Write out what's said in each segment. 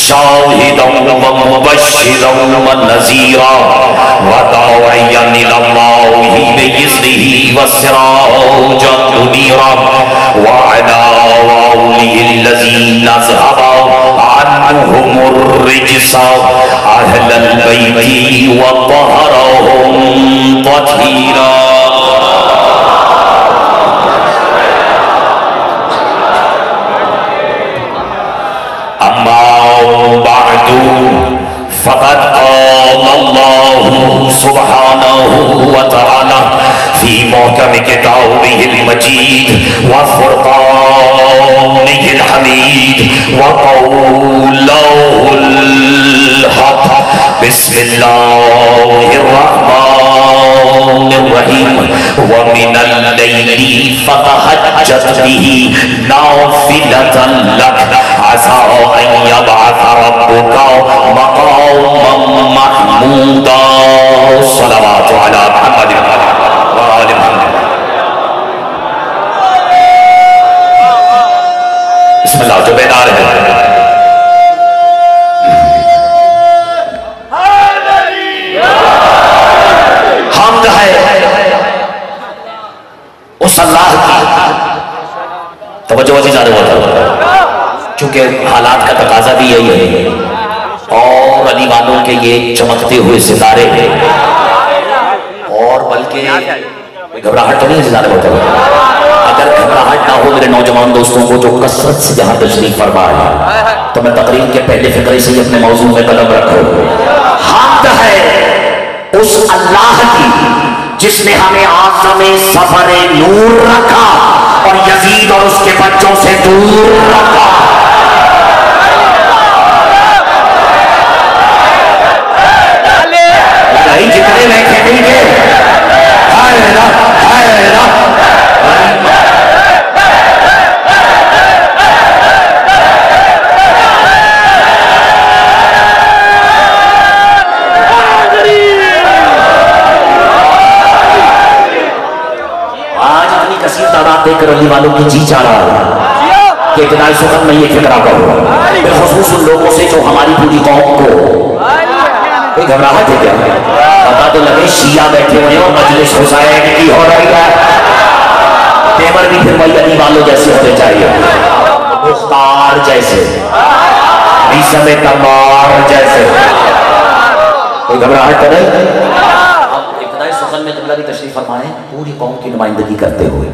شاہدا ومبشرا ونذیرا وداعیا الی اللہ بإذنہ وسراجا منیرا وعلی آلہ الذین اذھب عنہم الرجس اہل البیت وطہرہم تطہیرا. فقد قال اللہ سبحانہ وتعالی فی محکم کتابہ المجید وفرقانہ الحمید وقولہ الحق. بسم اللہ الرحمن الرحیم. ومن اللیل فتہجد بہ نافلۃ لک عسى أن يبعث ربك مقاما محمودا. صلوات على محمد وآل محمد. بسم اللہ. جو بیدار ہے حمد ہے اس اللہ کی. توجہ وزی زیادہ ہوتا ہے چونکہ حالات کا تقاضا بھی یہی ہے اور علی والوں کے یہ چمکتے ہوئے ستارے ہیں اور بلکہ گھبراہٹ تو نہیں ہے ستارے ہوتا ہے. اگر گھبراہٹ نہ ہو میرے نوجوان دوستوں کو جو کثرت سے جہاں تشریف فرما ہے تو میں تقریر کے پہلے فقرے سے ہی اپنے موضوع میں قلم رکھو. حمد ہے اس اللہ کی جس نے ہمیں آسم سفر نور رکھا اور یزید اور اس کے بچوں سے دور رکھا. جتنے میں کھیلیں گے آج اتنی کثیر تعداد دیکھ کر علی والوں کی جی چاہ رہا ہے کہ ابتدائی سخن میں یہ فکرہ کرو بالخصوص ان لوگوں سے جو ہماری پوری قوم کو کوئی گھبراہٹ ہے کیا؟ پتا تو لگے شیعہ بیٹھے ہوئے اور مجلس حسین کی ہو رہی ہے. تیمر بھی پھر وہی علی والوں جیسے ہونے چاہیے مختار جیسے عیسیٰ تمار جیسے. کوئی گھبراہٹ کرے. ابتدائی سخن میں قبلہ کی تشریف فرمائیں پوری قوم کی نمائندگی کرتے ہوئے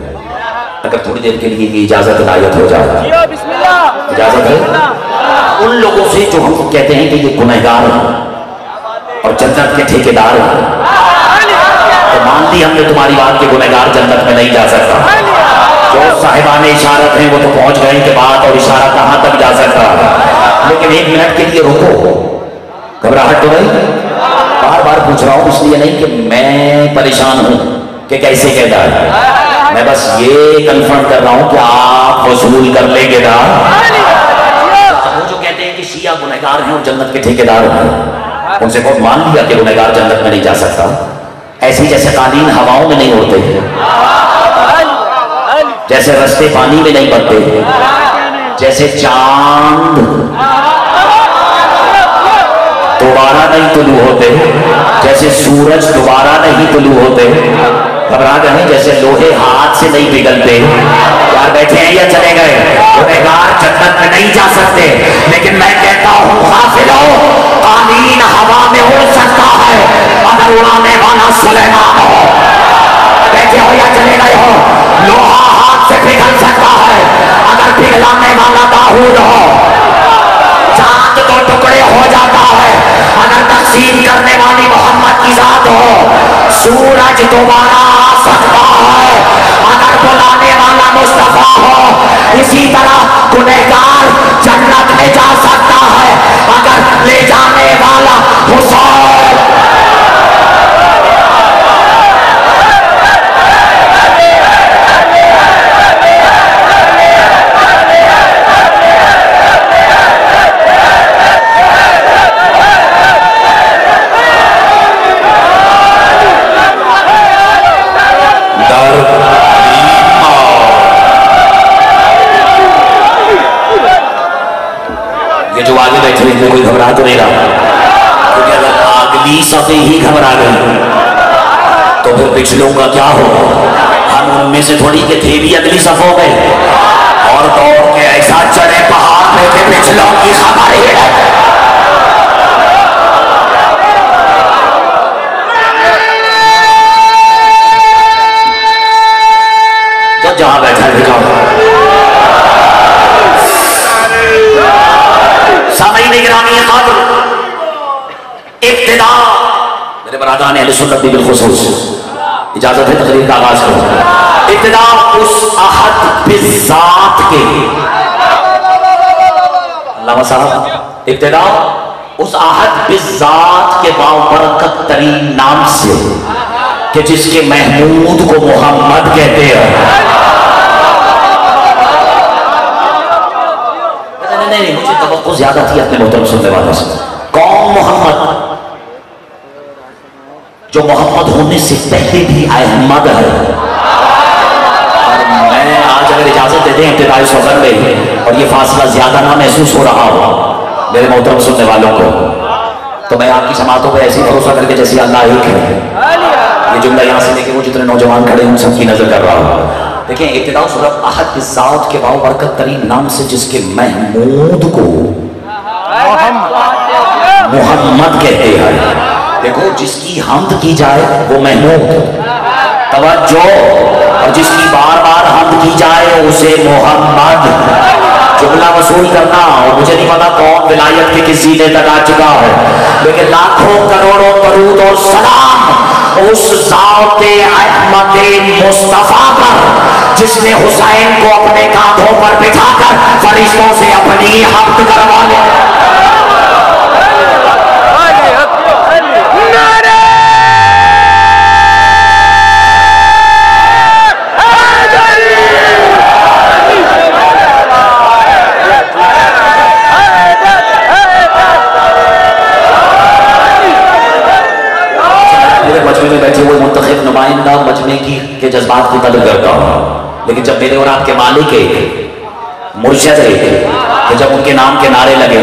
اگر تھوڑی دیر کے لیے یہ اجازت عنایت ہو جائے. اجازت ہے ان لوگوں سے جو ہم کہتے ہیں کہ یہ گنہگار ہیں اور جنت کے ٹھیکیدار ہیں تو مان لی ہم نے تمہاری بات کہ گنہگار جنت میں نہیں جا سکتا. جو صاحبان اشارت ہیں وہ تو پہنچ گئے کہ بات اور اشارہ کہاں تک جا سکتا ہے. لیکن ایک منٹ کے لیے رکو. گھبراہٹ تو نہیں. بار بار پوچھ رہا ہوں اس لیے نہیں کہ میں پریشان ہوں کہ کیسے کہتا ہے. میں بس یہ کنفرم کر رہا ہوں کہ آپ وصول کر لیں گے نا. وہ جو کہتے ہیں کہ شیعہ گنہگار ہیں اور جنت کے ٹھیکیدار ہیں ان سے بہت مان لیا کہ گنہگار جنت میں نہیں جا سکتا. ایسی جیسے قالین ہواؤں میں نہیں اڑتے جیسے رستے پانی میں نہیں بڑھتے جیسے چاند دوبارہ نہیں طلوع ہوتے جیسے سورج دوبارہ نہیں طلوع ہوتے. گھبرا گئے جیسے لوہے ہاتھ سے نہیں پگھلتے. یار بیٹھے ہیں یا چلے گئے؟ گنہگار جنت میں نہیں جا سکتے لیکن میں کہتا ہوں غافلو قالین ہوا میں اڑ سکتا ہے اگر اڑانے والا سلیمان ہو. بیٹھے ہو یا چلے گئے ہو؟ لوہا ہاتھ سے پگھل سکتا ہے اگر پگھلانے والا داؤد ہو. چاند تو ٹکڑے ہو جاتا ہے اگر تقسیم کرنے والی محمد کی ذات ہو. سورج دوبارہ آ سکتا ہے اگر بلانے والا مصطفیٰ ہو. اسی طرح گنہگار جنت میں جا سکتا ہے اگر لے جانے والا حسین. در में कोई घबरा तो नहीं रहा, क्योंकि अगर अगली सफे ही घबरा गई तो फिर पिछलों का क्या होगा? हम उनमें से थोड़ी के थे भी अगली सफों में, और दौड़ के ऐसा चढ़े पहाड़ पे के पिछलों की खबर ही है। जब जहां बैठा है सामईन गिरामी खातिर इब्तिदा मेरे बरादरान अहले सुन्नत बिल खुसूस इजाजत है तकरीर का आगाज करो। इब्तिदा उस अहद बिज़ात के अल्लाह साहब, इब्तिदा उस अहद बिज़ात के बाबरकत तरीन नाम से कि जिसके महमूद को मोहम्मद कहते हैं। नहीं, मुझे तवक्को ज्यादा थी अपने मोहतरम सुनने वालों से। कौन मोहम्मद? जो मोहम्मद होने से पहले भी अहमद है। और मैं आज अगर इजाजत दे दें इब्तिदाई सफर में, और ये फासला ज्यादा ना महसूस हो रहा हो मेरे मोहतरम सुनने वालों को, तो मैं आपकी समातों पर ऐसी भरोसा करके जैसे अल्लाह एक है, ये जुमला यहाँ से लेके वो जितने नौजवान खड़े हैं उन सबकी नजर कर रहा हूँ। देखिए, इब्तिदा सूरत अहद बिज़ात के बाबरकत तरीन नाम से जिसके महमूद को मोहम्मद कहते हैं। देखो, जिसकी हम्द की जाए वो महमूद, तवज्जो, और जिसकी बार बार हम्द की जाए उसे मोहम्मद। जुमला वसूल करना, और मुझे नहीं पता कौन विलायत के किस ज़ीले तक आ चुका है, लेकिन लाखों करोड़ों दरूद और सलाम उस ज़ाते अहमद मुस्तफा पर जिसने हुसैन को अपने कांधों पर बिठाकर फरिश्तों से अपनी हफ्त करवा ले। मजमे में बैठे हुए मुंतखब नुमाइंदा मजमे के जज्बात की कदर करता हूँ, लेकिन जब मेरे और आपके मालिक एक मुर्शद एक कि जब उनके नाम के नारे लगे,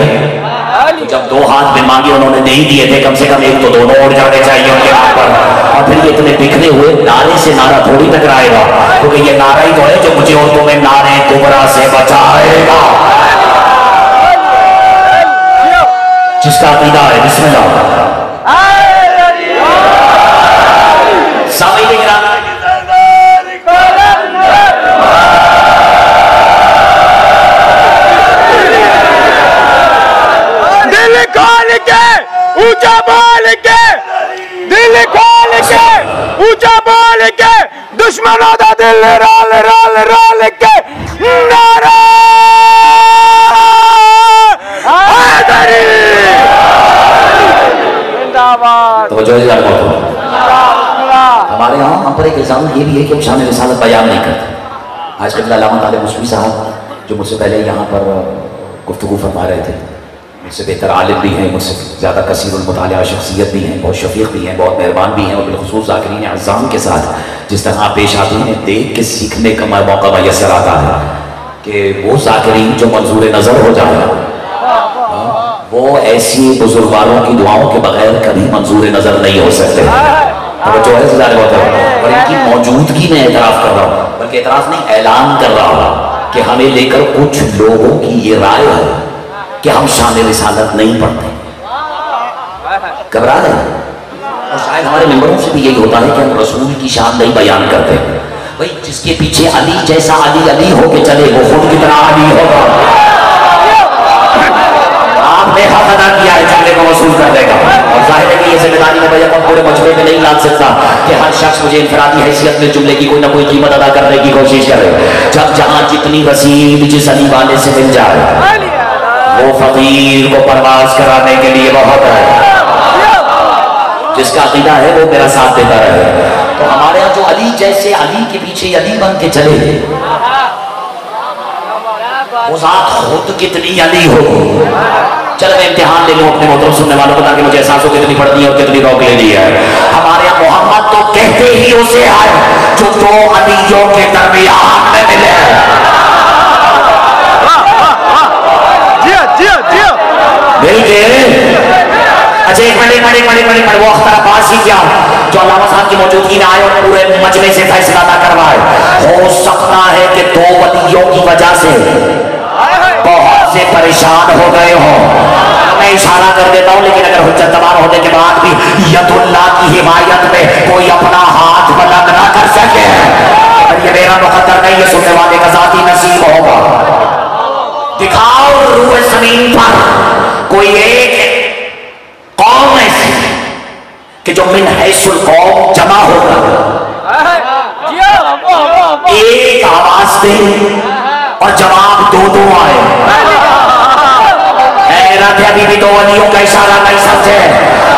तो जब दो हाथ में मांगे उन्होंने नहीं दिए थे, कम से कम एक तो दोनों उड़ जाने चाहिए उनके हाथ पर। और फिर ये इतने बिखरे हुए नारे से नारा थोड़ी टकराएगा, क्योंकि ये नारा ही तो है जो मुझे और तुम्हें नारे कुबरा से बचाएगा। जिसका अकीदा है बिस्मिल्लाह। दिल खोल के ऊंचा बोल के, दिल खोल के ऊंचा बोल के, दुश्मनों का दिल रोल रोल रोल के नारा हैदरी जिंदाबाद। तो जो हमारे यहाँ हम पर एक इल्जाम ये भी है कि हम शान रिसालत बयान नहीं करते। आज कल अल्लामा तालिब मुस्वी साहब जो मुझसे पहले यहाँ पर गुफ्तगू फरमा रहे थे, मुझसे बेहतर आलिम भी हैं, मुझसे ज़्यादा कसीरुल मुतालिया शख्सियत भी हैं, बहुत शफीक भी हैं, बहुत मेहरबान भी हैं, और बिलखुसूस ज़ाकिरीन अज़्ज़ाम के साथ जिस तरह पेश आते हैं देख के सीखने का मौका मैसर आता है कि वो ज़ाकिरीन जो मंजूर नज़र हो जाए वो ऐसी बुजुर्गवारों की दुआओं के बगैर कभी मंजूर नज़र नहीं हो सकते। जो है और इनकी मौजूदगी में एतराफ़ कर रहा हूँ, बल्कि एतराफ़ नहीं ऐलान कर रहा हूँ कि हमें लेकर कुछ लोगों की ये राय है कि हम शान रिसालत नहीं पढ़ते, घबरा रहे हैं। और शायद हमारे मेंबरों से भी यही होता है कि हम रसूल की शान नहीं बयान करते। भाई, जिसके पीछे अली जैसा अली अली होके चले वो खुद की तरह अली होगा। आपने हक अदा किया है, जुमले को वसूल कर देगा। और जाहिर है कि ये जिम्मेदारी में भैया पूरे मजमे में नहीं लाद सकता कि हर शख्स मुझे इनफरादी हैसियत में जुमले की कोई ना कोई कीमत अदा करने की कोशिश करे। जब जहां जितनी रसीद जिस अली वाले से मिल जाए वो फकीर को परवाज कराने के लिए बहुत है। जिसका अकीदा है वो मेरा साथ देता रहे। तो हमारे यहाँ जो अली जैसे अली के पीछे अली बन के चले, वो ज़ात खुद कितनी अली होगी। चलो मैं इम्तिहान ले लूं अपने मोहतरम सुनने वालों को, ताकि मुझे एहसास हो कितनी पढ़नी है और कितनी रोक लेनी है। हमारे यहाँ मोहम्मद तो कहते ही उसे है जो दो अलियों के दरमियान में मिले। मिल के अच्छा एक मिनट वो अख्तर अब्बास ही क्या जो अल्लामा साहब की मौजूदगी में आए और पूरे मजमे से फैसला ना करवाए। हो सकता है कि दो वलियों की वजह से बहुत से परेशान हो गए हो। मैं इशारा कर देता हूं, लेकिन अगर हुज्जत तमाम होने के बाद भी यदुल्लाह की हिमायत में कोई अपना हाथ बुलंद ना कर सके, ये मेरा मुकद्दर नहीं, ये सुनने वाले का जाती नसीब होगा। दिखाओ रूए जमीन पर कोई एक कौम ऐसी कि जो मिन हैसुल कौम जमा होगा, एक आवाज दे और जवाब दो दो आए। हैरत है, अभी भी दो वलियों का इशारा नहीं समझे।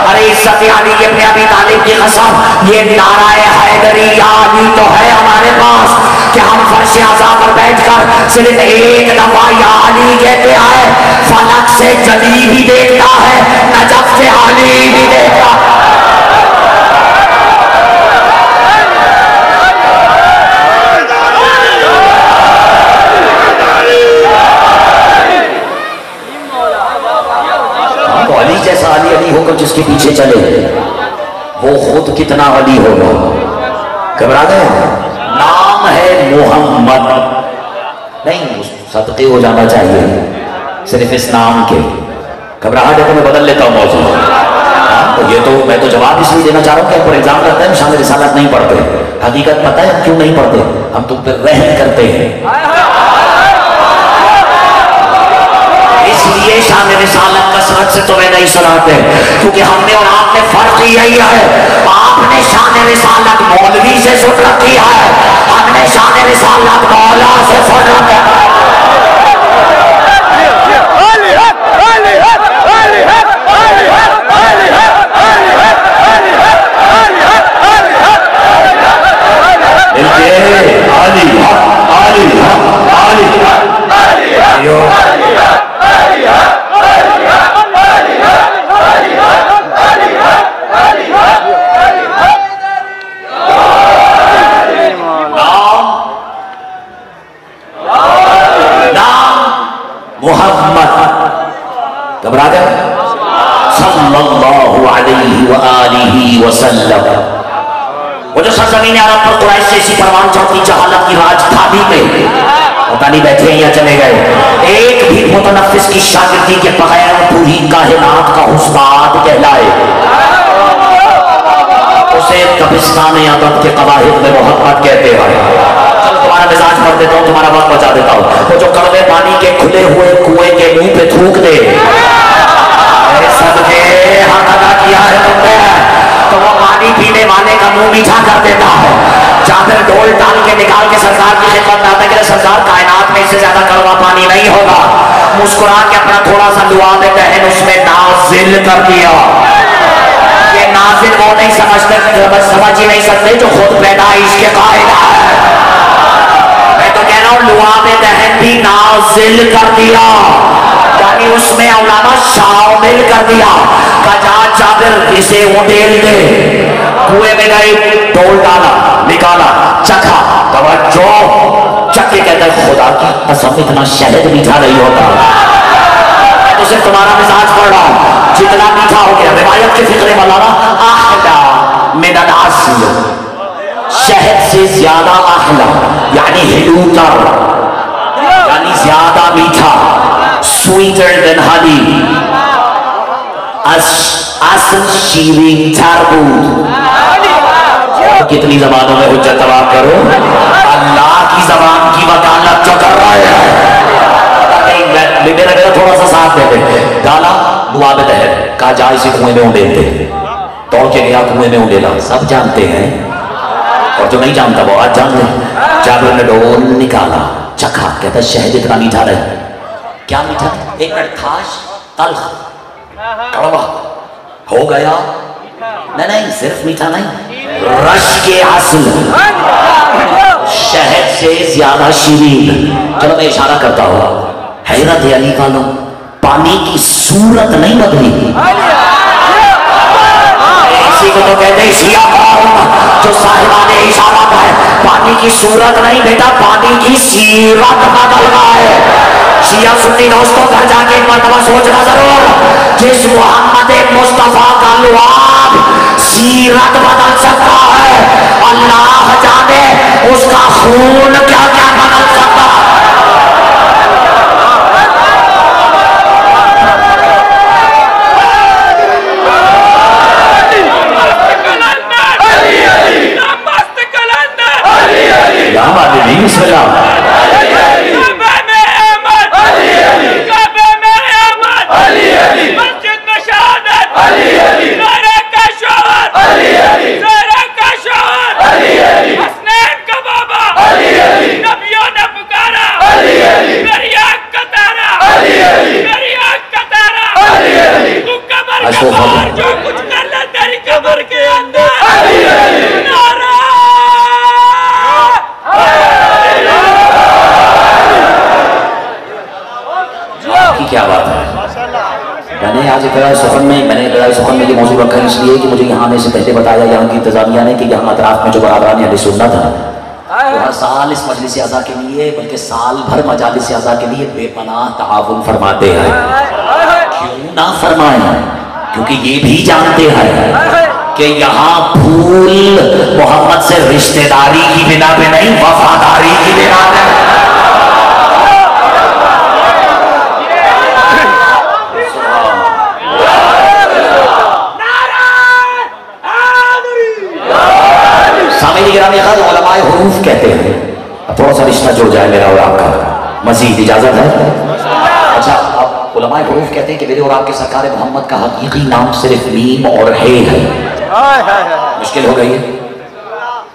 अरे इज्जत अली इब्न अबी तालिब की कसम, ये नाराए हैदरी या अली तो है हमारे पास कि हम फर्श आज़ा पर बैठकर सिर्फ एक दफा या अली कहते हैं। फलक से जली भी देखता है, नजफ से अली भी देखता है। जैसा अली अली होकर जिसके पीछे चले वो खुद कितना अली होगा। घबरा गए? नाम है मोहम्मद, नहीं सदके हो जाना चाहिए सिर्फ इस नाम के। घबराहट है तो मैं बदल लेता हूँ मौजूद। तो ये तो मैं तो जवाब इसलिए देना चाह रहा हूँ कि आपको एग्जाम करते हैं, शान रिसालत नहीं पढ़ते। हकीकत पता है हम क्यों नहीं पढ़ते? हम तुम पे रहम करते हैं, इसलिए शान रिसालत कसरत से तुम्हें नहीं सुनाते, क्योंकि हमने और आपने फर्क यही है। आपने शान रिसालत मौलवी से सुन रखी है, हमने शान रिसालत मौला से सुन रखी है। वो जो सरजमीन अरब पर कुरैश से इसी परवान चढ़ती जहालत की राजधानी में पता नहीं बैठे या चले गए, एक भी मुतनफ्फिस की शागिर्दी के बगैर पूरी कायनात का उस्ताद कहलाए। उसे कब्रिस्तान अदब के कवाहिद में मोहब्बत कहते हैं। चलो तुम्हारा मिजाज भर देता हूँ, तुम्हारा वक्त बचा देता हूँ। वो जो कड़वे पानी के खुले हुए कुएं के मुंह पे थूक दे, सबके हक अदा किया है तुमने, तो वो पानी पीने वाले का मुंह मीठा कर देता है। जाबिर ढोल टाल के निकाल के सरकार की खिदमत में आता है कि सरकार कायनात में इससे ज्यादा कड़वा पानी नहीं होगा। मुस्कुरा के अपना थोड़ा सा लुआब दहन उसमें नाजिल कर दिया। ये नाजिल वो नहीं समझते, समझ ही नहीं सकते जो खुद पैदाइश के कायदा है। मैं तो कह रहा हूँ लुआब दहन भी नाजिल कर दिया, यानी उसमें अल्लामा शामिल कर दिया। कहा जाबिर इसे उंडेल दे, कुएं में गए, ढोल डाला, निकाला, चखा, तवज्जो, चख के कहता है खुदा की कसम इतना शहद मीठा नहीं होता। तो सिर्फ तुम्हारा मिजाज पढ़ रहा हूं, जितना मीठा हो गया। रिवायत के फिक्रे मौलाना आहला मिनल अस्ल, शहद से ज्यादा आहला यानी हिलूतर, यानी ज्यादा मीठा, sweeter than honey, असल शीरीन तरबूज। कितनी जबानों में हुज्जत तबाह करो, अल्लाह की जबान की वकालत जो कर रहा है। मेरा थोड़ा सा साथ दे दे। डाला लुआब दहन, कहा जा इसे कुएं में उंडेलते, दौड़ के गया कुएं में उंडेला। सब जानते हैं और जो नहीं जानता वो आज जान ले। जाबिर ने ढोल निकाला, चखा, कहता शहद इतना मीठा नहीं। क्या मीठा? एक मिनट, खास तल्ख कड़वा हो गया। नहीं सिर्फ मीठा नहीं, रश के असल शहद से ज्यादा शीरीन। चलो मैं इशारा करता हूँ, हैरत है अली वालों, पानी की सूरत नहीं बदली। इसी को तो कहते हैं शिया कौम जो साहिबाने इशारा है। पानी की सूरत नहीं बेटा, पानी की सीरत बदल रहा है। शिया सुन्नी दोस्तों घर जाके एक मरतबा सोचना जरूर, जिस मोहम्मद मुस्तफा का लुआब सीरत बदल सकता है, अल्लाह जाने उसका खून क्या क्या बदल सकता है। जो कुछ कर ले तेरी कब्र के अंदर। क्या बात है। मैंने आज इकरार सुखन में ये मौजूद रखा इसलिए कि मुझे यहाँ आने से पहले बताया यहाँ की इंतजामिया ने कि यहाँ अतराफ में जो बराबरान अहले सुन्नत है तो हर साल इस मजलिस आज़ा के लिए बल्कि साल भर मजालिस आज़ा के लिए बेपनाह ताउन फरमाते हैं। क्यों ना फरमाएं? क्योंकि ये भी जानते हैं कि यहाँ फूल मोहम्मद से रिश्तेदारी की बिना पे नहीं, वफादारी की बिना पे। उलमाए हुरूफ कहते हैं, थोड़ा सा रिश्ता जुड़ जाए मेरा और आपका, मजीद इजाजत है? अच्छा, अब उलमाए हुरूफ कहते हैं कि मेरे और आपके सरकार मोहम्मद का हकीकी नाम सिर्फ मीम और हे है। मुश्किल हो गई है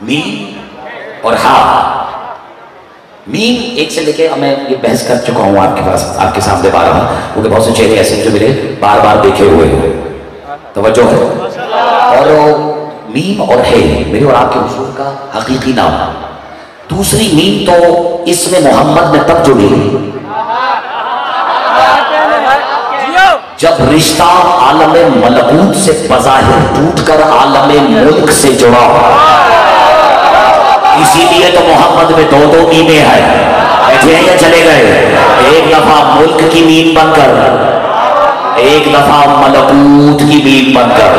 मीम और हा। मीम एक से लेके अब मैं ये बहस कर चुका हूँ आपके पास, आपके सामने बार बार, क्योंकि बहुत से चेहरे ऐसे जो मेरे बार बार देखे हुए हैं, तवज्जो है। और मीम और है मेरे और आपके हुजूर का हकीकी नाम। दूसरी मीम तो इसमें मोहम्मद में तब जुड़ी जब रिश्ता आलम मलकूत से बज़ाहिर टूटकर आलम मुल्क से जुड़ा। इसीलिए तो मोहम्मद में दो दो मीमें हैं। बैठे हैं या चले गए? एक दफा मुल्क की मीम बनकर, एक दफा मलकूत की मीम बनकर।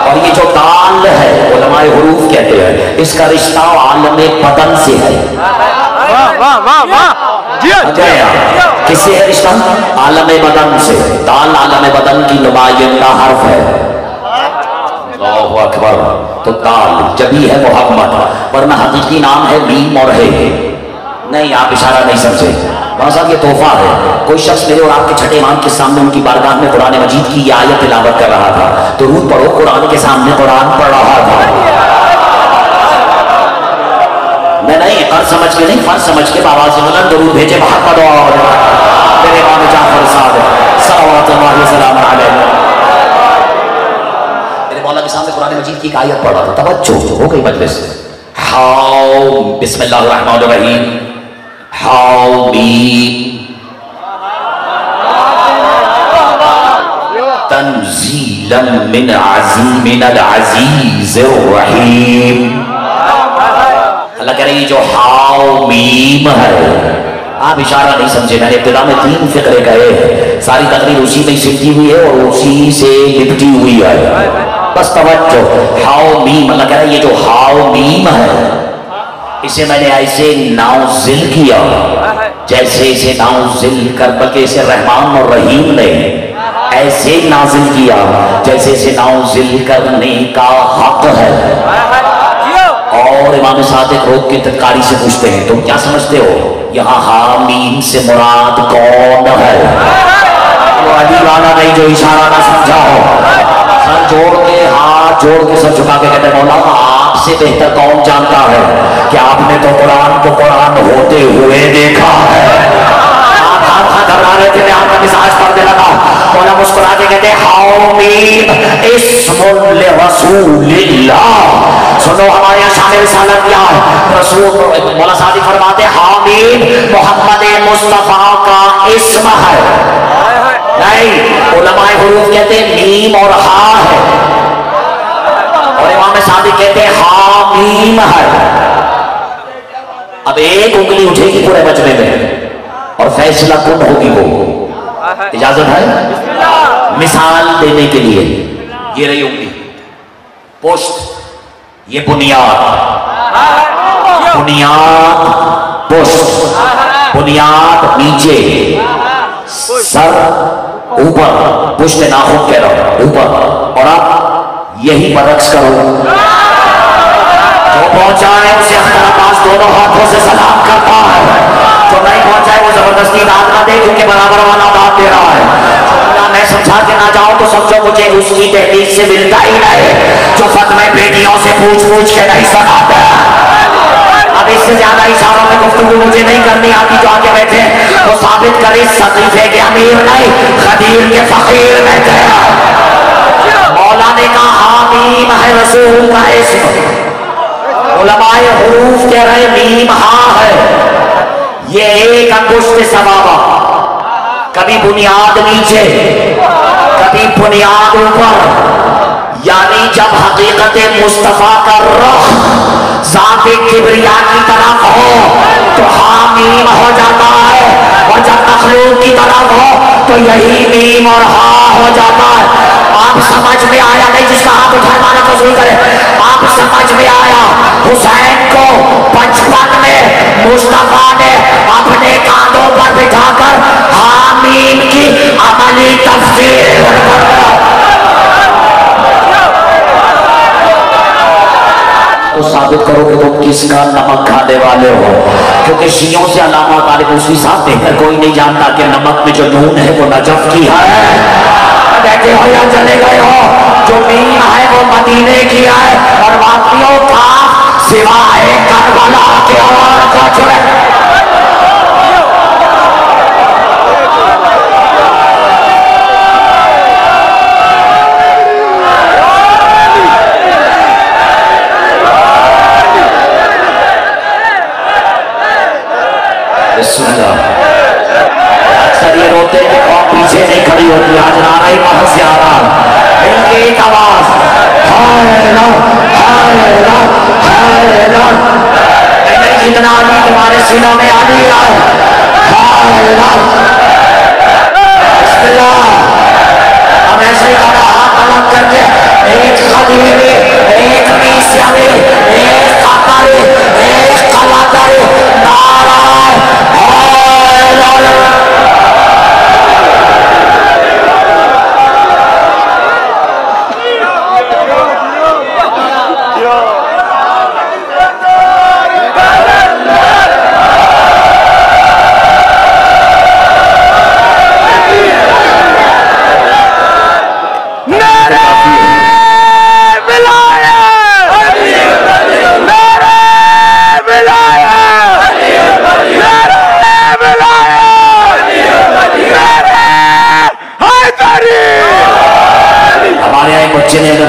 और ये जो दाल है उलमाए हुरूफ कहते हैं इसका रिश्ता आलम बदन से है। किससे है रिश्ता? आलम बदन से। दाल आलम बदन की नुमाइंदा हर्फ है। अल्लाहु अकबर। तो दाल जबी है मोहम्मद, वरना हकीकी नाम है मीम और है। नहीं, आप इशारा नहीं समझे। साहब ये तोहफा है। कोई शख्स मेरे और आपके छठे इमाम के सामने उनकी बारगाह में कुरान मजीद की ये आयत तिलावत कर रहा था, तो रूद पढ़ो, कुरान के सामने कुरान पढ़ रहा था। मैं नहीं फर्ज समझ के नहीं, फर्ज समझ के बाबा से बुलंद दरूद भेजे मोहम्मद और मेरे इमाम जाफर साहब सल्लल्लाहु अलैहि वसल्लम। मेरे मौला के सामने कुरान मजीद की एक आयत पढ़ रहा था। तवज्जो हो गई मजलिस। हाउ बिस्मिल्लाहिर रहमानिर रहीम। तंज़ीलन मिन अज़ीमिन अज़ीज़िर रहीम। अल्लाह कह रही जो हाउ मीम है, आप इशारा नहीं समझे। मैंने इब्तिदा में 3 फिक्रे कहे हैं, सारी तकरीर उसी में सिलती हुई है और उसी से लिपटी हुई है। बस तवज्जो। हाउ मीम, अल्लाह कह रहा है ये जो हाउ मीम है इसे मैंने ऐसे नाउजिल किया जैसे इसे नाउजिल कर, बल्कि इसे रहमान और रहीम ने ऐसे नाजिल किया जैसे इसे नाउजिल करने का हक है। और इमाम सादिक रोक के तत्कारी से पूछते हैं तुम क्या समझते हो यहाँ हामीम से मुराद कौन है? वो अली वाला नहीं जो इशारा ना समझा हो। सर जोड़ के, हाथ जोड़ के सर झुका के कहते मौला आपसे बेहतर कौन जानता है कि आपने तो कुरान को कुरान होते हुए देखा है। आप घबरा रहे थे, मैं आपका मिजाज पढ़ने लगा। मौला मुस्कुरा के कहते हामीम इस्मुल लिरसूलिल्लाह। सुनो हमारे यहाँ शामिल रिसालत क्या है? रसूल मौला सादिक फरमाते हामीम मोहम्मद मुस्तफा का इस्म है। नहीं, उलमाए हुरूफ कहते मीम और हा है, और इमाम सादिक कहते हामीम है। अब एक उंगली उठेगी पूरे मजमे में, اور فیصلہ کن ہوگی وہ. اجازت ہے مثال دینے کے لیے. یہ رہی انگلی پوسٹ، یہ بنیاد، بنیاد پوسٹ، بنیاد نیچے، سر اوپر، پشت ناخن کہہ رہا ہوں اوپر. اور اب یہی برعکس کرو. جو پہنچا ہے اسے اختر عباس دونوں ہاتھوں سے سلام کرتا ہے، جو نہیں پہنچا ہے وہ زبردستی داد نہ دے کیونکہ برابر والا داد دے رہا ہے. میں سمجھا کے نہ جاؤں تو سمجھو مجھے اس کی تحقیق سے ملتا ہی نہیں جو فتوے بیٹیوں سے پوچھ پوچھ کے نہیں سناتا. اب اس سے زیادہ اشاروں میں گفتگو مجھے نہیں کرنی آتی. جو آگے بیٹھے وہ ثابت کرے سقیفے کے امیر نہیں خدیر کے فقیر بیٹھے. مولا نے کہا حامیم ہے رسول کا اسم، علماء حروف کہہ رہے میم ہاں ہے. یہ ایک انگشت سبابہ، کبھی بنیاد نیچے کبھی بنیاد اوپر. یعنی جب حقیقت مصطفیٰ کا رخ ذات کبریا کی طرف ہو تو حامیم ہو جاتا ہے، اور جب مخلوق کی طرف ہو تو یہی میم اور ہاں ہو جاتا ہے. آپ سمجھ میں آیا نہیں؟ جس کا ہاتھ اٹھائے مانا قبول کرے. آپ سمجھ میں آیا؟ حسین کو بچپن میں مصطفیٰ نے اپنے کاندھوں پر بٹھا کر حامیم کی عملی تفسیر تو ثابت کرو کہ تم کس کا نمک کھانے والے ہو. کیونکہ شیعوں سے علامہ طالب موسوی صاحب بہتر کوئی نہیں جانتا کہ نمک میں جو نون ہے وہ نجف کی ہے. بیٹھے ہو یا چلے گئے ہو، جو میم ہے وہ مدینے کی ہے، اور واقعیوں کا سوائے کربلا کے اور کچھ ہے. اکثر یہ روتے ہیں اور پیچھے نہیں کھڑی ہوتی. آج نعرہ محض سے آ رہا ان کی ایک آواز جتنا علی تمہارے سینوں میں علی آئے. بسم اللہ. ہم ایسے ہی ہاتھ الگ کر کے ایک خلیل میں، ایک میسیا میں، ایک قاقارے، ایک قلادارے نعرہ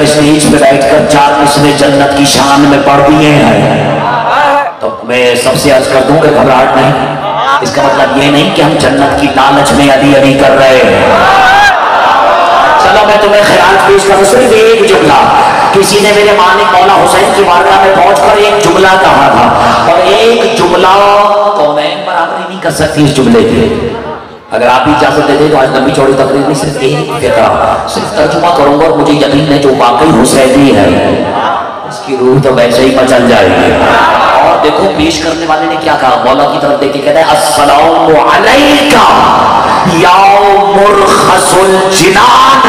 اسٹیج پہ بیٹھ کر 4 مصرے جنت کی شان میں پڑھ دیے ہیں تو میں سب سے عرض کر دوں کہ گھبراہٹ نہیں. اس کا مطلب یہ نہیں کہ ہم جنت کی لالچ میں علی علی کر رہے ہیں. چلو میں تمہیں خیال پیش کروں. صرف ایک جملہ کسی نے میرے مالک مولا حسین کی بارگاہ میں پہنچ کر ایک جملہ کہا تھا، اور ایک جملہ قومین برابری نہیں کر سکتی اس جملے کے. اگر آپ بھی اجازت دے دیں تو آج لمبی چوڑی تقریر میں صرف ایک فقرہ صرف ترجمہ کروں گا، اور مجھے یقین ہے جو واقعی حسینی ہے اس کی روح تو ویسے ہی مچل جائے گی. اور دیکھو پیش کرنے والے نے کیا کہا، مولا کی طرف دیکھ کے کہتا ہے السلام علیکہ یا مرخص الجنان،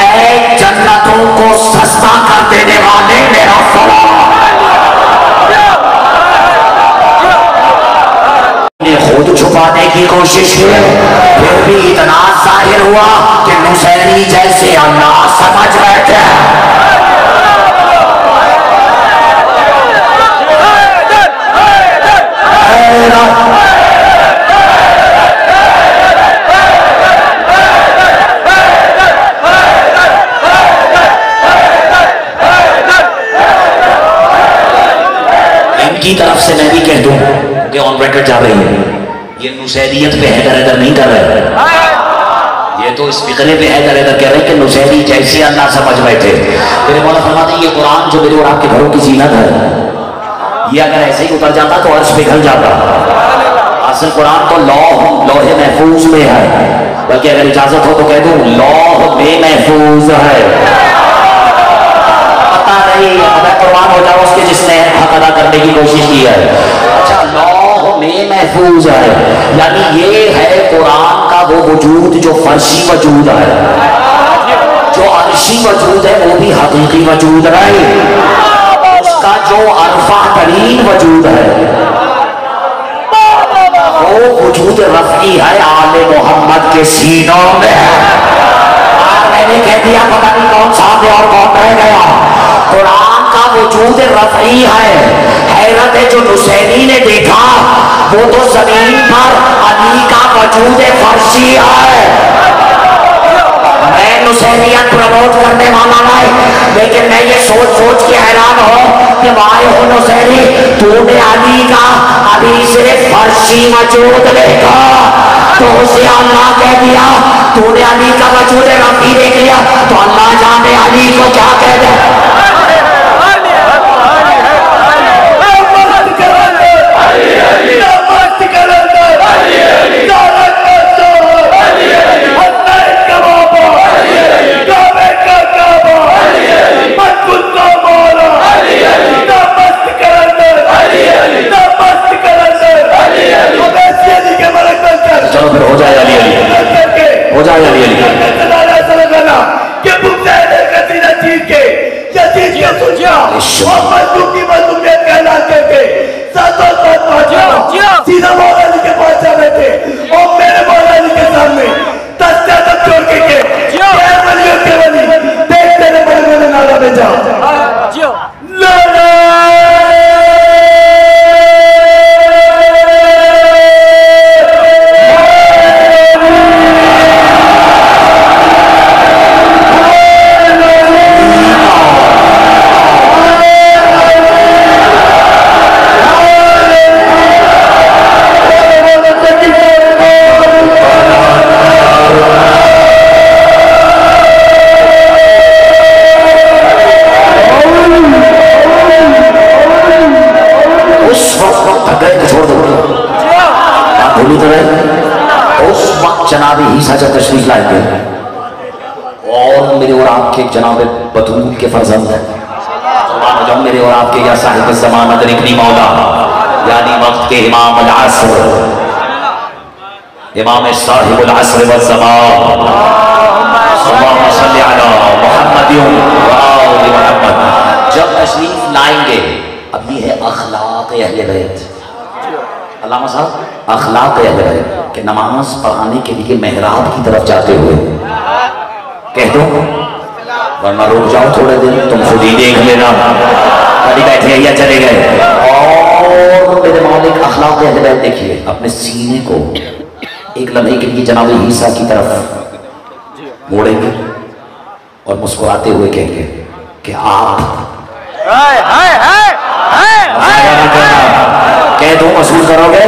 اے جنتوں کو سستا کر دینے والے میرا سلام. خود چھپانے کی کوشش کی پھر بھی اتنا ظاہر ہوا کہ نصیری جیسے اللہ سمجھ بیٹھے. ان کی طرف سے میں بھی کہہ دوں کہ آن ریکارڈ جا رہی ہے، یہ نصیریت پہ حیدر حیدر نہیں کر رہے، یہ تو اس فقرے پہ حیدر حیدر کہہ رہے کہ نصیری جیسے اللہ سمجھ بیٹھے. میرے مولا فرماتے ہیں یہ قرآن جو میرے اور آپ کے گھروں کی زینت ہے، یہ اگر ایسے ہی اتر جاتا تو عرش پگھل جاتا، दरअसल कुरान तो लौहे महफूज में है, बल्कि अगर इजाजत हो तो कह दूं लौह में महफूज है। पता नहीं मैं कुर्बान हो जाऊं उसके जिसने हक अदा करने की कोशिश की है। अच्छा, लौह में महफूज है, यानी ये है कुरान का वो वजूद जो फर्शी वजूद है, जो अर्शी वजूद है वो भी हकीकी वजूद नहीं, उसका जो अरफा तरीन वजूद है वो वजूद रफ़ी है, आले मोहम्मद के सीनों में है। मैंने कह दिया पता नहीं कौन सामने और कौन रह गया। कुरान का वजूद रफ़ी है। हैरत है जो हुसैनी ने देखा वो तो जमीन पर अली का वजूद फर्शी है। मैं हुसैनियत प्रमोट करने वाला नहीं, लेकिन मैं ये सोच सोच के हैरान हो कि वाहे हो हुसैनी, तूने अली का अभी सिर्फ फर्शी वजूद देखा तो उसे अल्लाह कह दिया, तूने अली का वजूद रफ़ी देख लिया तो अल्लाह जाने अली को क्या कह दे। चलो फिर हो जाए अली अली, हो जाए अली अली। सीधा मौलाना के पास जा बैठे और मेरे मौलाना के सामने तस्ता छोड़ के देख तेरे बड़े नारा में जाओ। जनाब ईसा जब तशरीफ लाएंगे और मेरे और आपके जनाब बतूल के फर्जंद हैं, जब मेरे और आपके या साहिब ज़मान अदरिकनी मौला यानी वक्त के इमाम अल असर, इमाम साहिब अल असर व ज़मान अल्लाहुम्मा सल्ली अला मुहम्मद व आलि मुहम्मद जब तशरीफ लाएंगे, अब ये है अखलाक अहले बैत। अल्लामा साहब अखलाक अहले बैत कि नमाज पढ़ाने के लिए मेहराब की तरफ जाते हुए कह दो, वरना रुक जाओ थोड़े दिन, तुम खुद ही देख लेना कभी बैठे या चले गए। और मेरे मालिक अखलाक अहले बैत देखिए, अपने सीने को एक लम्हे के लिए जनाब ईसा की तरफ मोड़ेंगे और मुस्कुराते हुए कहेंगे कि आप कह दो वसूल करोगे।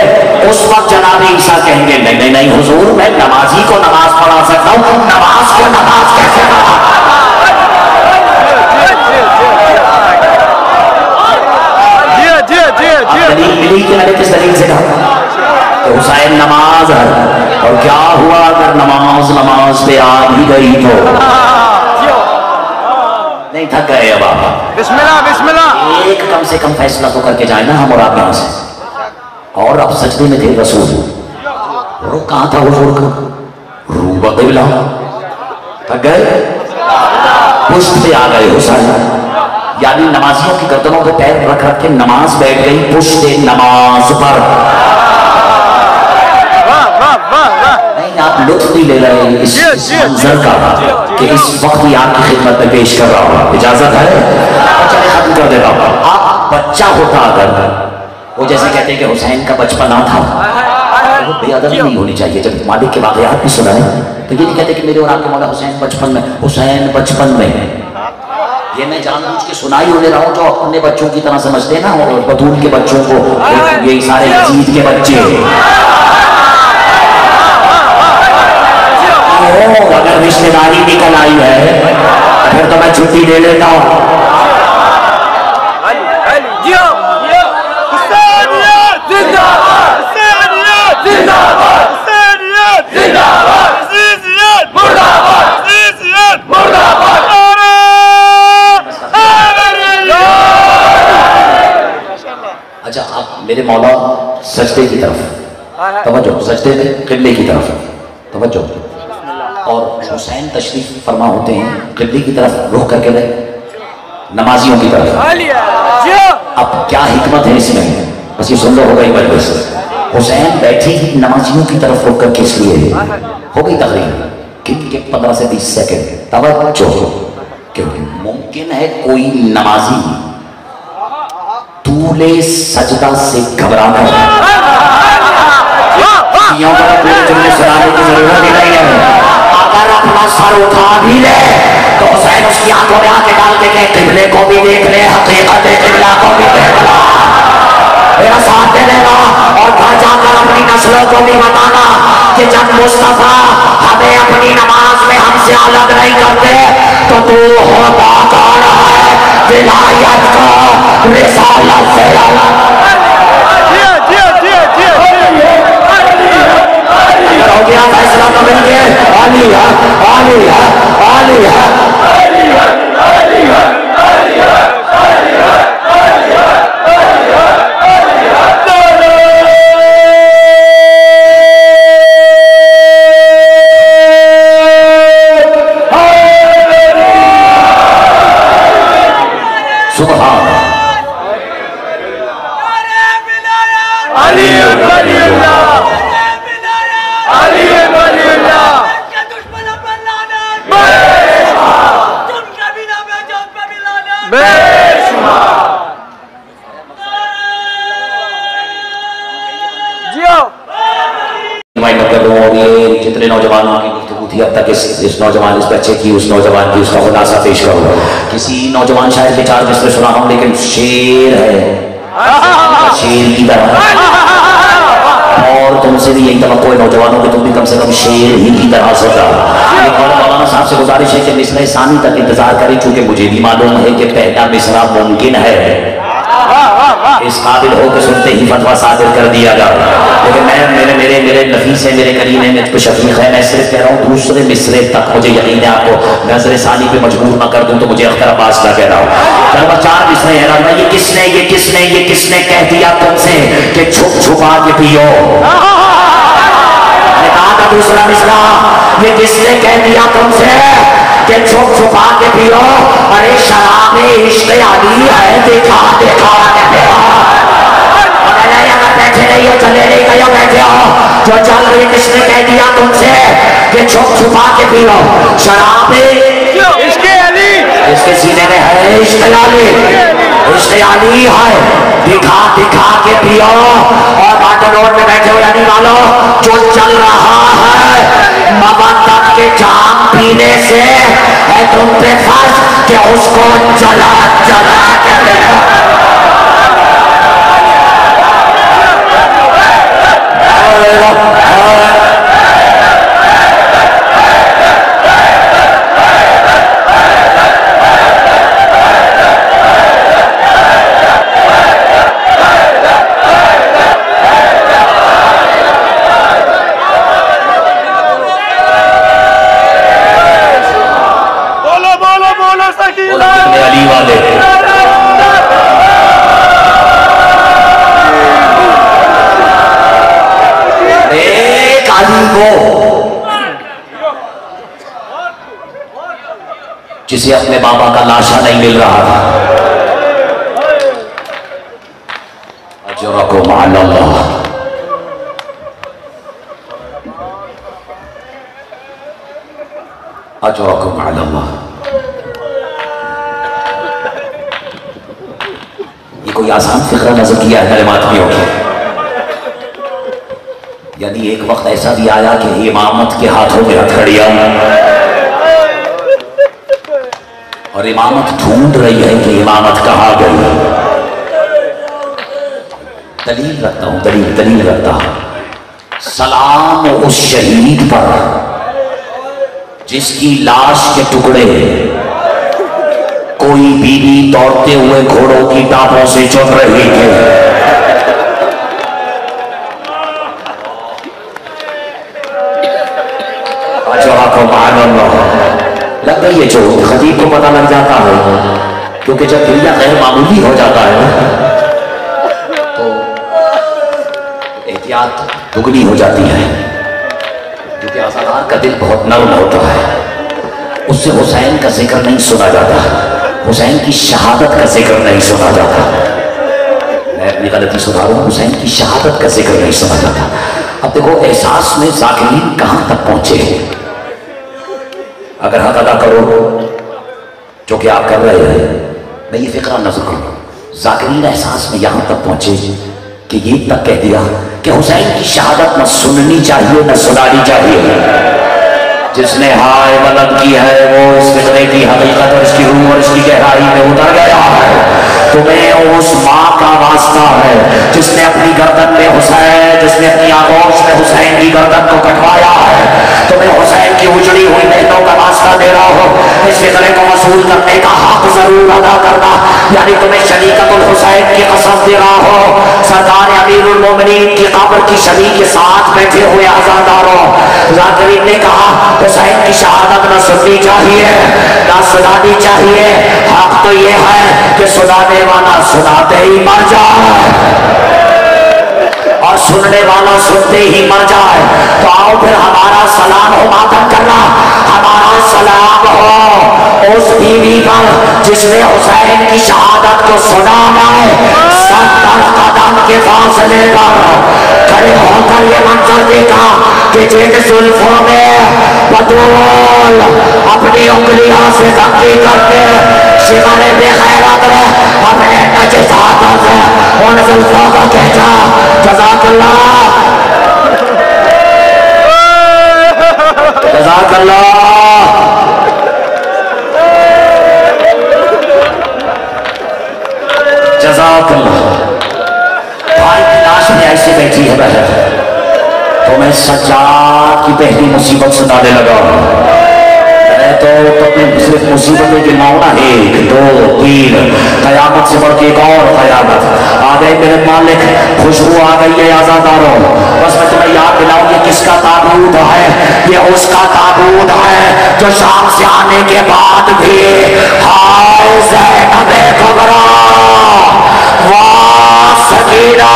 उस वक्त जनाब ईसा कहेंगे नहीं नहीं नहीं हुजूर, मैं नमाजी को नमाज पढ़ा सकता हूँ, नमाज को नमाज कैसे पढ़ा। दलील मिली कि मैंने किस दलील से कहा तो हुसैन नमाज है, और क्या हुआ अगर नमाज पे आ भी गई तो नहीं थक गए अब आप। बिस्मिल्लाह बिस्मिल्लाह, एक कम से कम फैसला तो करके जाए ना हम और आप यहाँ से। और अब सजदे में थे रसूल, वो कहाँ था हुजूर का रूबा क़िबला, थक गए, पुष्ट पे आ गए हुसैन, यानी नमाजियों की गर्दनों पे पैर रख रख के नमाज बैठ गई पुष्ट नमाज पर। नहीं आप लुत्फ नहीं ले रहे इस मंजर का कि इस वक्त ही आपकी खिदमत में पेश कर रहा हूँ, इजाजत है? चले खत्म कर देता हूँ। आप बच्चा होता अगर, वो जैसे कहते हैं कि हुसैन का बचपना था, वो बेअदब नहीं होनी चाहिए। जब मालिक के वाक़यात भी सुनाए तो ये नहीं कहते कि मेरे और आपके मौला हुसैन बचपन में, हुसैन बचपन में, ये मैं जानबूझ के सुनाई होने रहा हूँ जो अपने बच्चों की तरह समझते हैं ना, और बतूल के बच्चों को ये सारे यजीद के बच्चे। अगर रिश्तेदारी निकल आई है फिर तो मैं छुट्टी ले लेता हूँ। توجہ سجدے میں قبلے کی طرف توجہ، اور حسین تشریف فرما ہوتے ہیں قبلے کی طرف رخ کر کے رہے نمازیوں کی طرف. اب کیا حکمت ہے اس میں، بس یہ سن لو. ہو گئی مجلس، حسین بیٹھے ہی نمازیوں کی طرف رخ کر کے اس لیے ہو گئی تقریر کہ 15 سے 20 سیکنڈ توجہ، کیونکہ ممکن ہے کوئی نمازی طول سجدہ سے گھبرانا ہے. سنانے کی ضرورت ہی نہیں ہے. اگر اپنا سر اٹھا بھی لے تو حسین اس کی آنکھوں میں آنکھیں ڈال کے قبلے کو بھی دیکھ لے، حقیقت قبلہ کو بھی دیکھ لے، میرا ساتھ دے لے گا. اور گھر جا کر اپنی نسلوں کو بھی بتانا کہ جب مصطفیٰ ہمیں اپنی نماز میں ہم سے الگ نہیں کرتے تو تو ہوتا کون ہے ولایت کو رسالت سے الگ. ہو گیا فیصلہ تو مل گیا. علی ہے، علی ہے، علی ہے. جتنے نوجوانوں کی گفتگو تھی اب تک اس نوجوان اس بچے کی، اس نوجوان کی، اس کا خلاصہ پیش کرو. کسی نوجوان شاید کے 4 مصرے سنا ہوں لیکن شیر ہے، شیر کی طرح. اور تم سے بھی یہی توقع ہے نوجوانوں کہ تم بھی کم سے کم شیر ہی کی طرح سے رہا. مولانا صاحب سے گزارش ہے کہ مصرع ثانی تک انتظار کریں، چونکہ مجھے بھی معلوم ہے کہ پہلا مصرع ممکن ہے. اس قابل ہو کہ سنتے ہی فتویٰ صادر کر دیا جائے. لیکن میرے نفیس ہے، میرے کریم ہے، مجھ پہ شفیق ہے. میں صرف کہہ رہا ہوں دوسرے مصرے تک مجھے یقین ہے آپ کو نظر ثانی پہ مجبور نہ کر دوں تو مجھے اختر عباس کا کہہ رہا ہوں. چلو 4 مصرے ہیں. یہ کس نے کہہ دیا تم سے کہ چھپ چھپا کے پیو. میں کہا تھا دوسرا مصرا، یہ کس نے کہہ دیا تم سے کہ چھپ چھپا کے پیو. ارے شراب عشق علی ہے، دیکھا دیکھا بیٹھے نہیں ہو، چلے نہیں گئے ہو، بیٹھے ہو جو چل رہی. کس نے کہہ دیا تم سے کہ چھپ چھپا کے پیو شراب عشق علی؟ اس کے سینے میں ہے عشق علی، عشق علی ہے، دکھا دکھا کے پیو. اور باٹل روڈ میں بیٹھے ہو یعنی والو جو چل رہا ہے مبادت کے جام پینے سے ہے تم پہ فرض کہ اس کو جلا جلا کے پیو. جسے اپنے بابا کا لاشا نہیں مل رہا تھا. اجرکم علی اللہ. اجرکم علی اللہ. یہ کوئی آسان فقرہ نظر کیا ہے کلمات میں ہو گیا. یعنی ایک وقت ایسا بھی آیا کہ امامت کے ہاتھوں میں ہتھکڑیاں اور امامت ڈھونڈ رہی ہے کہ امامت کہاں گئی. دلیل رکھتا ہوں، دلیل رکھتا ہوں. سلام اس شہید پر جس کی لاش کے ٹکڑے کوئی بیوی دوڑتے ہوئے گھوڑوں کی ٹانپوں سے چن رہی ہے. لگ گئی ہے جو خطیب کو پتہ لگ جاتا ہے کیونکہ جب دنیا غیر معمولی ہو جاتا ہے تو احتیاط दुगनी हो जाती है, क्योंकि आज़ादार का दिल बहुत नरम होता है। उससे हुसैन का जिक्र नहीं सुना जाता, हुसैन की शहादत का जिक्र नहीं सुना जाता। मैं अपनी गलती सुधारूं, हुसैन की शहादत का जिक्र नहीं सुना जाता। अब देखो एहसास में ज़ाकिरीन कहां तक पहुंचे। अगर हक अदा करो जो कि आप कर रहे हैं, मैं ये फिक्र नजर करूं, ज़ाकिरीन एहसास में यहां तक पहुंचे कि ये तक कह दिया कि हुसैन की शहादत न सुननी चाहिए न सुनानी चाहिए। जिसने हाय बुलंद की है वो इस फिक्रे की हकीकत और इसकी रूह और इसकी गहराई में उतर गया है। तुम्हें उस माँ का वास्ता है जिसने अपनी गर्दन में हुसैन, जिसने अपनी आगोश में हुसैन की गर्दन को कटवाया है। तुम्हें हुसैन की उजड़ी हुई बहनों का वास्ता दे रहा हो, इस फिक्रे को वसूल करने का हक जरूर अदा करना, यानी तुम्हें शरीकतुल हुसैन की कसम दे रहा हो। सरकार अमीरुल मोमिनीन की कब्र की शबी के साथ बैठे हुए आज़ादारों, ज़ाकिरीन ने कहा हुसैन की शहादत न सुननी चाहिए न सुनानी चाहिए। हक तो ये है कि सुनाने वाला सुनाते ही मर जाए और सुनने वाला सुनते ही मर जाए। तो आओ फिर हमारा सलाम हो मातम करना, हमारा सलाम हो उस बीवी पर जिसने हुसैन की शहादत को सुना है। 70 कदम के फासले पर खड़े होकर ये मंजर देखा कि जिन जुल्फों में बतूल अपनी उंगलियों से दंगी करके शिवाने बेखैरत ने अपने नजस हाथों से उन जुल्फों को खींचा। जज़ाकल्लाह जज़ाकल्लाह। जज़ाकल्लाह। भाई की लाश में ऐसे बैठी है बहन, तो मैं सज्जाद की पहली मुसीबत सुनाने लगा। मैं तो अपने सिर्फ मुसीबतें गिनाऊं ना, 1 2 3 कयामत से बढ़ के एक और कयामत आ गई मेरे मालिक। खुशबू आ गई है आज़ादारों। बस मैं तुम्हें याद दिलाऊं ये किसका ताबूत है। ये उसका ताबूत है जो शाम से आने के बाद भी हाय ज़ैनबे कुबरा वाह सकीना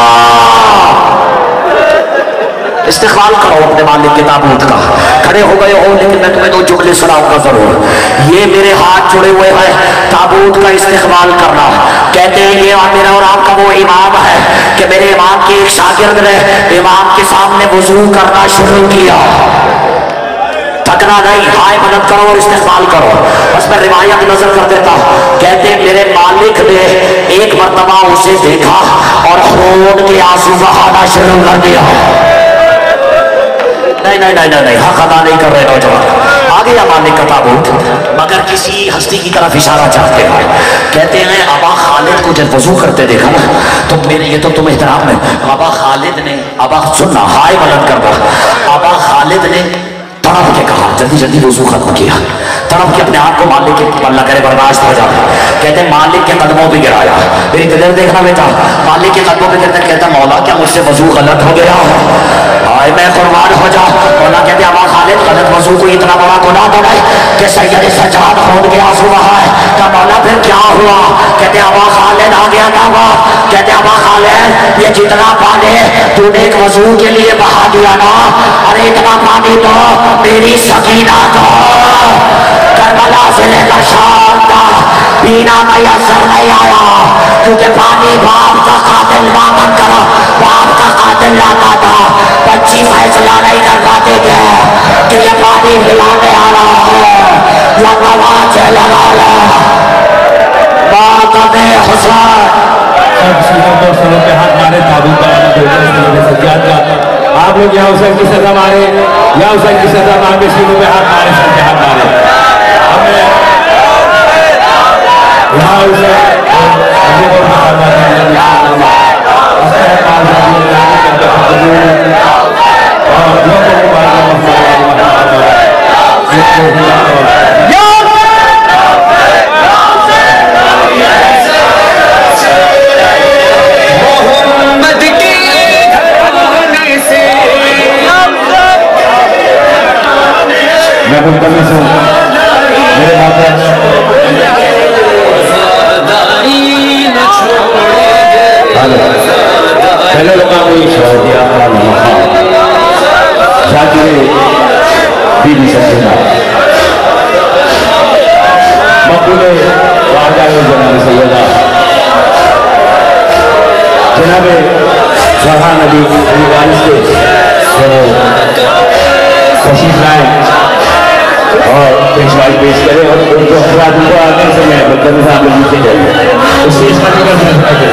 इस्तेक़बाल करो अपने मालिक के ताबूत का। खड़े हो गए हो, लेकिन मैं तुम्हें 2 जुमले सुनाऊंगा जरूर। ये मेरे हाथ जुड़े हुए हैं ताबूत का इस्तेक़बाल करना। कहते हैं ये मेरा और आपका वो इमाम है कि मेरे इमाम के एक शागिर्द ने इमाम के सामने वुज़ू करना शुरू किया। थकना नहीं, हाय बुलंद करो और इस्तेक़बाल करो। बस मैं रिवायत नजर कर देता हूँ। कहते मेरे मालिक ने एक मर्तबा उसे देखा और खून के आंसू बहाना शुरू कर दिया। नहीं नहीं नहीं नहीं, हक अदा नहीं कर रहे नौजवान। आ गया मालिक का ताबूत, मगर किसी हस्ती की तरफ इशारा चाहते हैं। कहते हैं अबा खालिद को जब वजू करते देखा ना, तो मेरे ये तो तुम एहतराम में अबा खालिद ने, अबा सुनना हाय बुलंद करना, अबा खालिद ने तड़प के कहा, जल्दी जल्दी वजू खत्म किया, तड़प के अपने आप को मालिक के अल्लाह करे बर्दाश्त हो जाए। कहते मालिक के कदमों पे गिराया। मेरी कदर देखना बेटा, मालिक के कदमों पे गिरते कहता मौला क्या मुझसे वजू गलत हो गया है, हाय मैं कुर्बान हो जा। मौला कहते अबा खालिद गलत वजू को इतना बड़ा गुनाह तो नहीं कि सैयद सज्जाद खून के आंसू बहाए। क्या मौला फिर क्या हुआ? कहते अबा खालिद आ गया दावा। कहते अबा खालिद ये जितना पानी तूने एक वजू के लिए बहा दिया ना, अरे इतना पानी तो मेरी सकीना को करबला से लेकर शाम तक पीना मैसर नहीं आया, क्योंकि पानी बाप का कातिल ना बनकर बाप का कातिल लाता था। बच्ची फैसला नहीं कर पाते थे कि ये पानी पिलाने आ रहा है या नवाज से लगा लो बात में हुसैन। पे हाथ मारे ताबूत का सज्जाद का। आप लोग यहाँ हुसैन की सजा मारे, या हुसैन की सजा मांगे, सीनों पे हाथ मारे, सर पे हाथ मारे। हमने यहाँ हुसैन मैं मुंतज़िर हूं मेरे बाबा पहले लोग भी सजना मकबूल वारदात जनाब सैयदा जनाब फरहान अली वारिस के तशरीफ लाए और पेशवाई पेश करें और जो हजरात उनको आने से मैं बदल साहब नीचे जाइए स्टेज पर निकल सकता है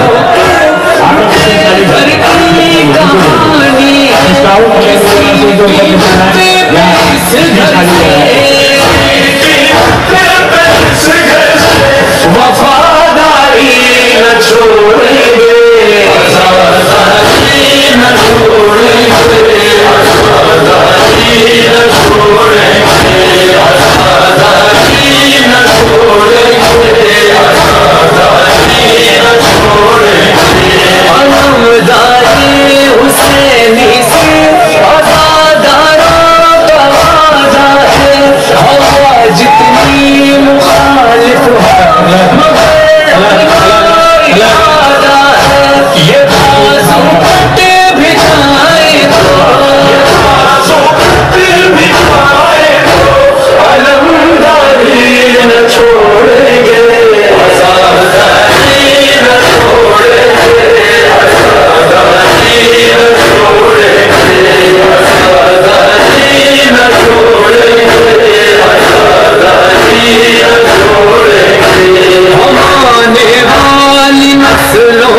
आप लोग स्टेज पर वफादारी न छोड़ेंगे वफादारी न छोड़ेंगे वफादारी न छोड़ेंगे वफादारी न छोड़ेंगे वफादारी न छोड़ेंगे अलमदारी हुसैनी से वफादारों का वादा है हवा जितनी मुखालिफ है मगर इरादा है ये बाजू कटे भी जाए तो ये बाजू कटे भी जाए तो अलमदारी न छोड़ेंगे वफादारी न छोड़ेंगे वफादारी न छोड़ेंगे वफादारी न छोड़ेंगे वफादारी न छोड़ेंगे हम आने वाली नस्लों